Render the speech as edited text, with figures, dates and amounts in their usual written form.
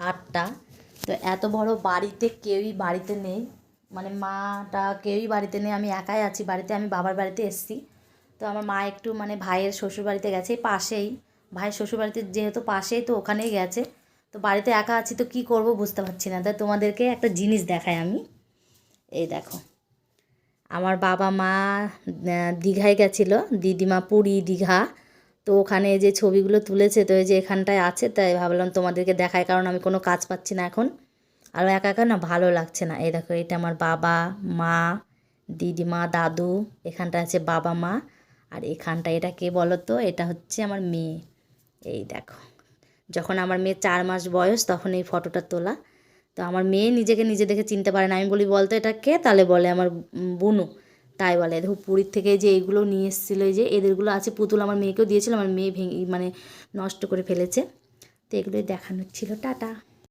8টা। তো এত বড় বাড়িতে কেউই বাড়িতে নেই, মানে মাটা কেউই বাড়িতে নেই, আমি একাই আছি বাড়িতে। আমি বাবার বাড়িতে এসেছি। তো আমার মা একটু মানে ভাইয়ের শ্বশুর বাড়িতে গেছে, পাশেই ভাইয়ের শ্বশুর বাড়িতে যেহেতু পাশেই, তো ওখানেই গেছে। তো বাড়িতে একা আছি, তো কী করব বুঝতে পারছি না। তাই তোমাদেরকে একটা জিনিস দেখাই আমি। এই দেখো, আমার বাবা মা দীঘায় গেছিলো, দিদিমা পুরী দীঘা। তো ওখানে যে ছবিগুলো তুলেছে, তো এই যে এখানটায় আছে, তাই ভাবলাম তোমাদেরকে দেখায়, কারণ আমি কোনো কাজ পাচ্ছি না এখন, আর একা একা না ভালো লাগছে না। এই দেখো, এটা আমার বাবা মা, দিদিমা, দাদু, এখানটা আছে বাবা মা, আর এখানটা এটা কে বলো তো, এটা হচ্ছে আমার মেয়ে। এই দেখো, যখন আমার মেয়ে 4 মাস বয়স তখন এই ফটোটা তোলা। তো আমার মেয়ে নিজেকে নিজে দেখে চিনতে পারে না। আমি বলি বলতো এটা কে, তাহলে বলে আমার বুনু। তাই বলে। দেখো পুরীর থেকে যে এইগুলো নিয়ে এসেছিলো, এই যে এদেরগুলো আছে পুতুল, আমার মেয়েকেও দিয়েছিল, আমার মেয়ে ভেঙে মানে নষ্ট করে ফেলেছে। তো এগুলোই দেখানোর ছিল। টাটা।